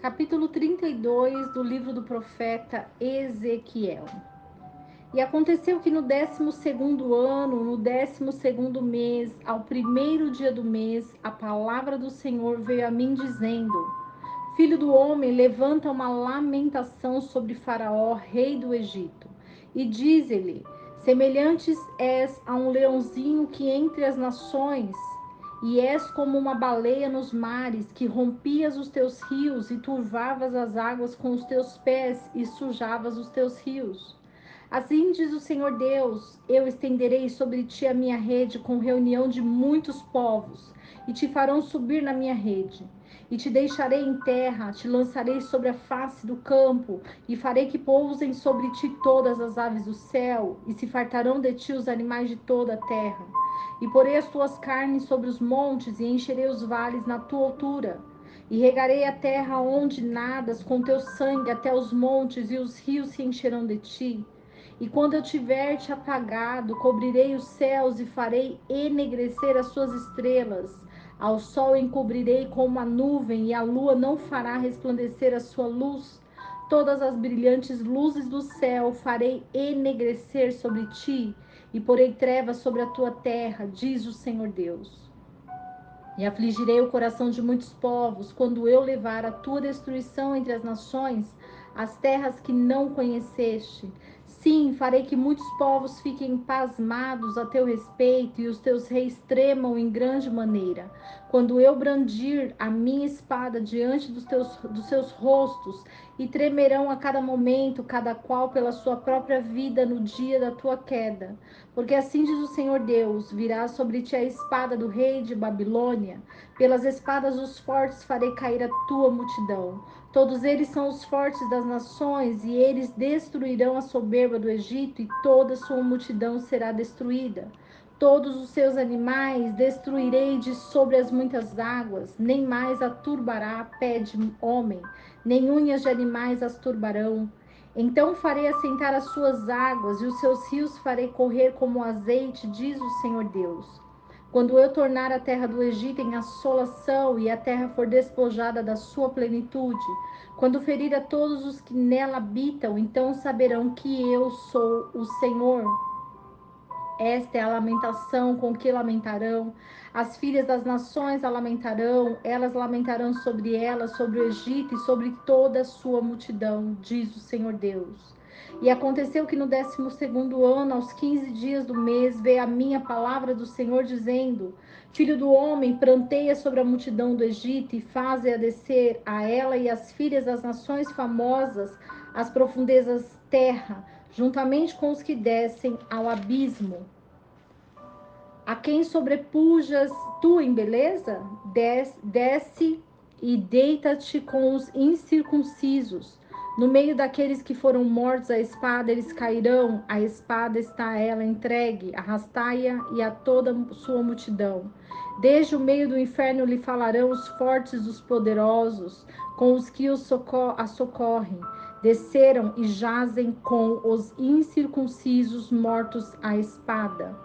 capítulo 32 do livro do profeta Ezequiel. E aconteceu que no 12º ano, no 12º mês, ao primeiro dia do mês, a palavra do Senhor veio a mim dizendo: Filho do homem, levanta uma lamentação sobre Faraó, rei do Egito, e diz-lhe: semelhantes és a um leãozinho que entre as nações, e és como uma baleia nos mares, que rompias os teus rios e turvavas as águas com os teus pés e sujavas os teus rios. Assim diz o Senhor Deus: eu estenderei sobre ti a minha rede com reunião de muitos povos, e te farão subir na minha rede. E te deixarei em terra, te lançarei sobre a face do campo, e farei que pousem sobre ti todas as aves do céu, e se fartarão de ti os animais de toda a terra. E porei as tuas carnes sobre os montes, e encherei os vales na tua altura. E regarei a terra onde nadas com teu sangue até os montes, e os rios se encherão de ti. E quando eu tiver te apagado, cobrirei os céus e farei enegrecer as suas estrelas. Ao sol encobrirei com uma nuvem, e a lua não fará resplandecer a sua luz. Todas as brilhantes luzes do céu farei enegrecer sobre ti, e porei trevas sobre a tua terra, diz o Senhor Deus. E afligirei o coração de muitos povos, quando eu levar a tua destruição entre as nações, as terras que não conheceste. Sim, farei que muitos povos fiquem pasmados a teu respeito, e os teus reis tremam em grande maneira. Quando eu brandir a minha espada diante dos seus rostos, e tremerão a cada momento, cada qual pela sua própria vida no dia da tua queda. Porque assim diz o Senhor Deus: virá sobre ti a espada do rei de Babilônia. Pelas espadas dos fortes farei cair a tua multidão. Todos eles são os fortes das nações, e eles destruirão a soberba do Egito, e toda a sua multidão será destruída. Todos os seus animais destruirei de sobre as muitas águas, nem mais a turbará pé de homem, nem unhas de animais as turbarão. Então farei assentar as suas águas, e os seus rios farei correr como azeite, diz o Senhor Deus. Quando eu tornar a terra do Egito em assolação, e a terra for despojada da sua plenitude, quando ferir a todos os que nela habitam, então saberão que eu sou o Senhor. Esta é a lamentação com que lamentarão. As filhas das nações a lamentarão, elas lamentarão sobre ela, sobre o Egito e sobre toda a sua multidão, diz o Senhor Deus. E aconteceu que no 12º ano, aos 15 dias do mês, veio a minha palavra do Senhor, dizendo: Filho do homem, pranteia sobre a multidão do Egito, e faze-a descer a ela e as filhas das nações famosas, as profundezas terra, juntamente com os que descem ao abismo. A quem sobrepujas tu em beleza? Desce e deita-te com os incircuncisos. No meio daqueles que foram mortos à espada, eles cairão. A espada está ela entregue. Arrastai-a e a toda sua multidão. Desde o meio do inferno lhe falarão os fortes dos poderosos, com os que a socorrem. Desceram e jazem com os incircuncisos mortos à espada.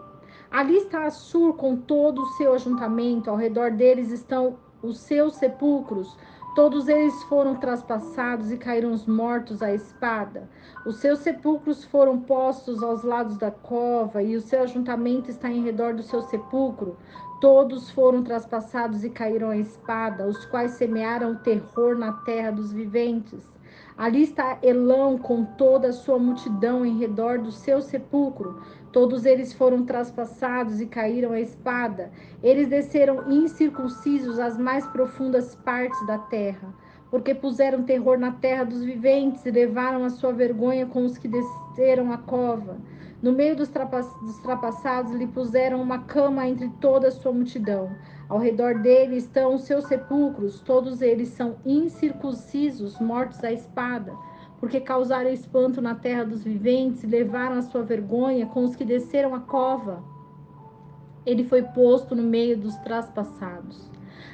Ali está Assur com todo o seu ajuntamento, ao redor deles estão os seus sepulcros. Todos eles foram traspassados e caíram mortos à espada. Os seus sepulcros foram postos aos lados da cova, e o seu ajuntamento está em redor do seu sepulcro. Todos foram traspassados e caíram à espada, os quais semearam o terror na terra dos viventes. Ali está Elão com toda a sua multidão em redor do seu sepulcro. Todos eles foram traspassados e caíram à espada. Eles desceram incircuncisos às mais profundas partes da terra, porque puseram terror na terra dos viventes e levaram a sua vergonha com os que desceram a cova. No meio dos trapassados lhe puseram uma cama entre toda a sua multidão. Ao redor dele estão os seus sepulcros, todos eles são incircuncisos, mortos à espada, porque causaram espanto na terra dos viventes e levaram a sua vergonha com os que desceram a cova. Ele foi posto no meio dos traspassados.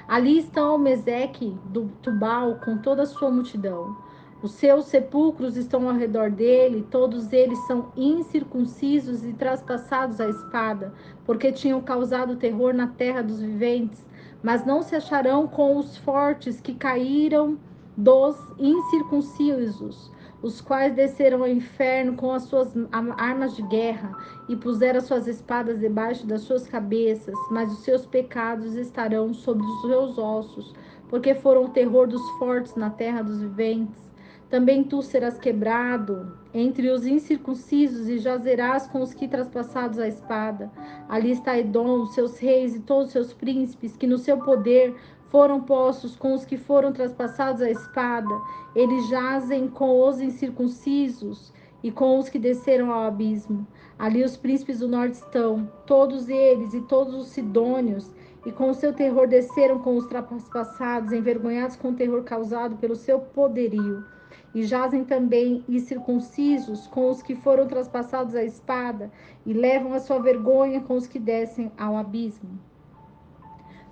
Ali estão Meseque do Tubal com toda a sua multidão. Os seus sepulcros estão ao redor dele, todos eles são incircuncisos e traspassados à espada, porque tinham causado terror na terra dos viventes. Mas não se acharão com os fortes que caíram dos incircuncisos, os quais desceram ao inferno com as suas armas de guerra e puseram as suas espadas debaixo das suas cabeças, mas os seus pecados estarão sobre os seus ossos, porque foram o terror dos fortes na terra dos viventes. Também tu serás quebrado entre os incircuncisos e jazerás com os que traspassados a espada. Ali está Edom, os seus reis e todos os seus príncipes, que no seu poder foram postos com os que foram traspassados a espada. Eles jazem com os incircuncisos e com os que desceram ao abismo. Ali os príncipes do norte estão, todos eles e todos os sidônios, e com o seu terror desceram com os traspassados, envergonhados com o terror causado pelo seu poderio. E jazem também incircuncisos com os que foram traspassados a espada, e levam a sua vergonha com os que descem ao abismo.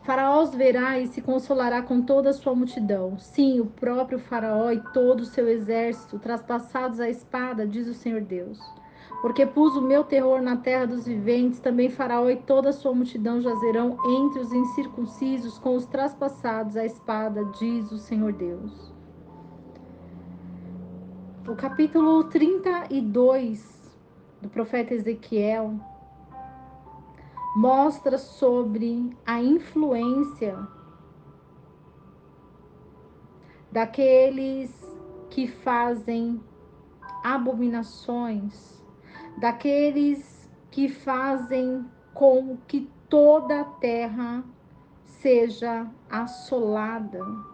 Faraó os verá e se consolará com toda a sua multidão. Sim, o próprio Faraó e todo o seu exército, traspassados à espada, diz o Senhor Deus. Porque pus o meu terror na terra dos viventes, também Faraó e toda a sua multidão jazerão entre os incircuncisos com os traspassados à espada, diz o Senhor Deus. O capítulo 32 do profeta Ezequiel mostra sobre a influência daqueles que fazem abominações, daqueles que fazem com que toda a terra seja assolada.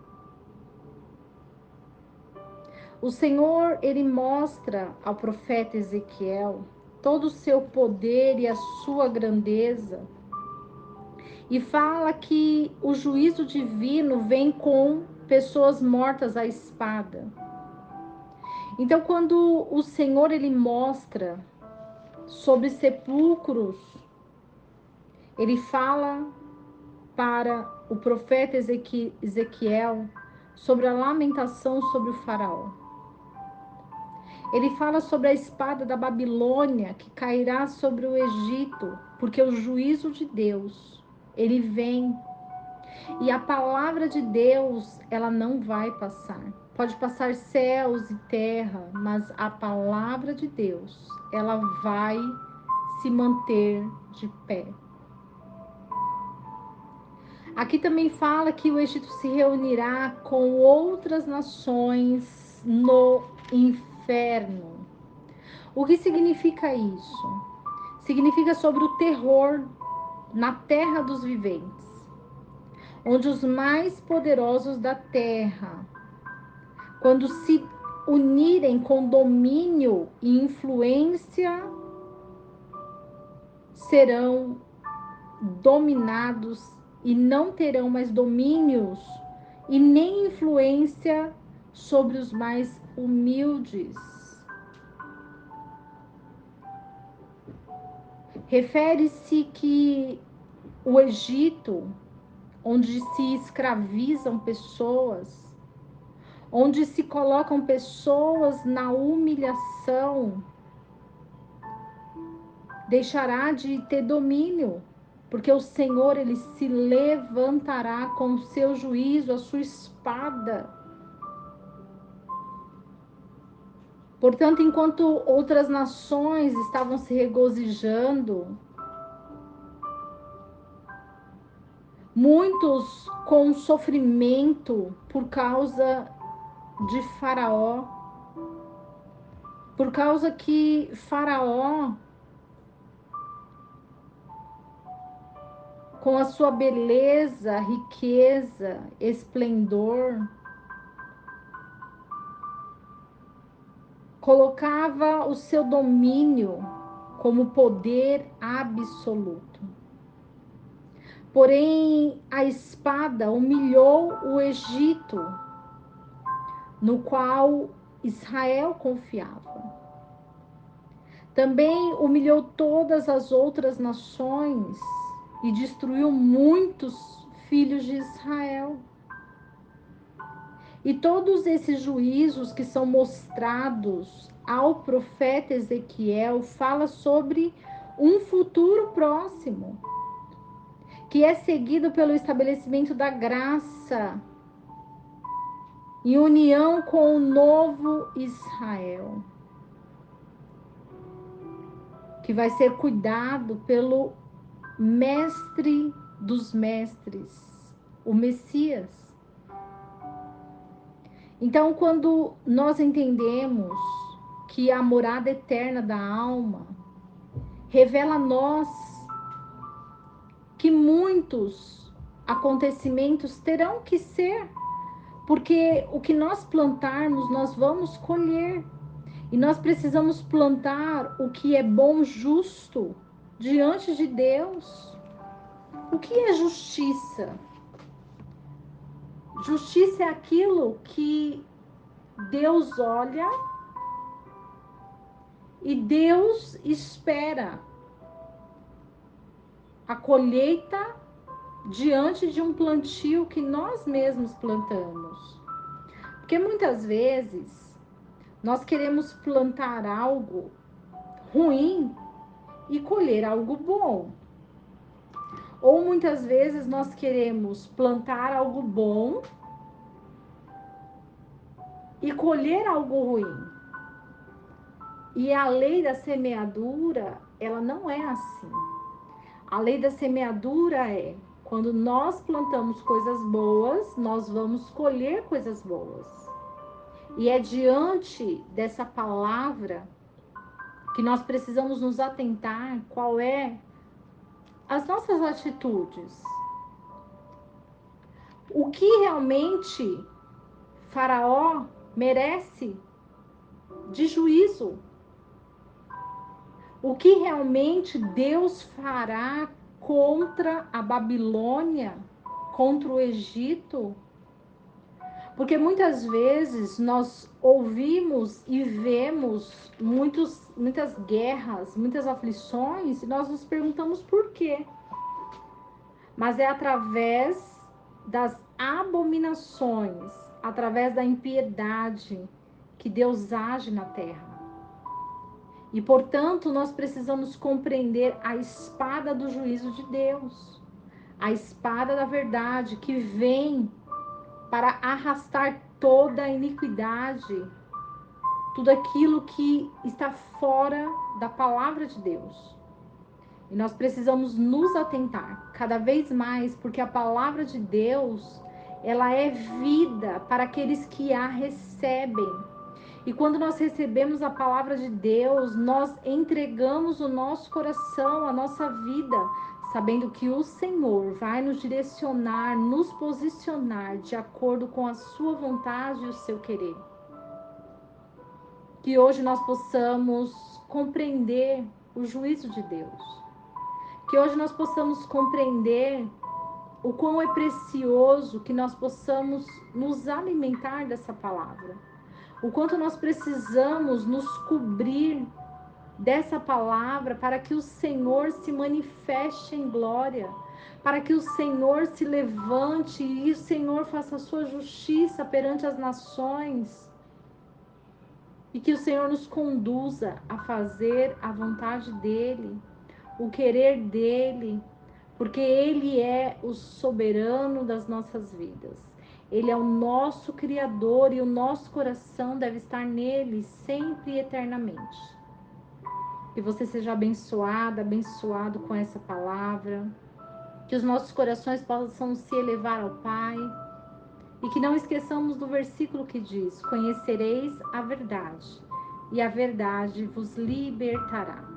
O Senhor, ele mostra ao profeta Ezequiel todo o seu poder e a sua grandeza, e fala que o juízo divino vem com pessoas mortas à espada. Então, quando o Senhor ele mostra sobre sepulcros, ele fala para o profeta Ezequiel sobre a lamentação sobre o faraó. Ele fala sobre a espada da Babilônia que cairá sobre o Egito, porque o juízo de Deus, ele vem. E a palavra de Deus, ela não vai passar. Pode passar céus e terra, mas a palavra de Deus, ela vai se manter de pé. Aqui também fala que o Egito se reunirá com outras nações no inferno. O que significa isso? Significa sobre o terror na terra dos viventes, onde os mais poderosos da terra, quando se unirem com domínio e influência, serão dominados e não terão mais domínios e nem influência sobre os mais humildes. Refere-se que o Egito, onde se escravizam pessoas, onde se colocam pessoas na humilhação, deixará de ter domínio, porque o Senhor ele se levantará com o seu juízo, a sua espada. Portanto, enquanto outras nações estavam se regozijando, muitos com sofrimento por causa de Faraó, por causa que Faraó, com a sua beleza, riqueza, esplendor, colocava o seu domínio como poder absoluto. Porém, a espada humilhou o Egito, no qual Israel confiava. Também humilhou todas as outras nações e destruiu muitos filhos de Israel. E todos esses juízos que são mostrados ao profeta Ezequiel fala sobre um futuro próximo, que é seguido pelo estabelecimento da graça em união com o novo Israel, que vai ser cuidado pelo mestre dos mestres, o Messias. Então, quando nós entendemos que a morada eterna da alma revela a nós que muitos acontecimentos terão que ser, porque o que nós plantarmos, nós vamos colher. E nós precisamos plantar o que é bom, justo, diante de Deus. O que é justiça? Justiça é aquilo que Deus olha e Deus espera a colheita diante de um plantio que nós mesmos plantamos. Porque muitas vezes nós queremos plantar algo ruim e colher algo bom. Ou muitas vezes nós queremos plantar algo bom e colher algo ruim. E a lei da semeadura, ela não é assim. A lei da semeadura é: quando nós plantamos coisas boas, nós vamos colher coisas boas. E é diante dessa palavra que nós precisamos nos atentar qual é as nossas atitudes. O que realmente Faraó merece de juízo? O que realmente Deus fará contra a Babilônia, contra o Egito? Porque muitas vezes nós ouvimos e vemos muitas guerras, muitas aflições, e nós nos perguntamos por quê. Mas é através das abominações, através da impiedade, que Deus age na terra. E, portanto, nós precisamos compreender a espada do juízo de Deus, a espada da verdade que vem para arrastar toda a iniquidade, tudo aquilo que está fora da palavra de Deus. E nós precisamos nos atentar cada vez mais, porque a palavra de Deus, ela é vida para aqueles que a recebem. E quando nós recebemos a palavra de Deus, nós entregamos o nosso coração, a nossa vida, sabendo que o Senhor vai nos direcionar, nos posicionar de acordo com a sua vontade e o seu querer. Que hoje nós possamos compreender o juízo de Deus. Que hoje nós possamos compreender o quão é precioso que nós possamos nos alimentar dessa palavra. O quanto nós precisamos nos cobrir dessa palavra para que o Senhor se manifeste em glória, para que o Senhor se levante e o Senhor faça a sua justiça perante as nações. E que o Senhor nos conduza a fazer a vontade dEle, o querer dEle, porque Ele é o soberano das nossas vidas. Ele é o nosso Criador e o nosso coração deve estar nele sempre e eternamente. Que você seja abençoada, abençoado com essa palavra. Que os nossos corações possam se elevar ao Pai. E que não esqueçamos do versículo que diz: conhecereis a verdade, e a verdade vos libertará.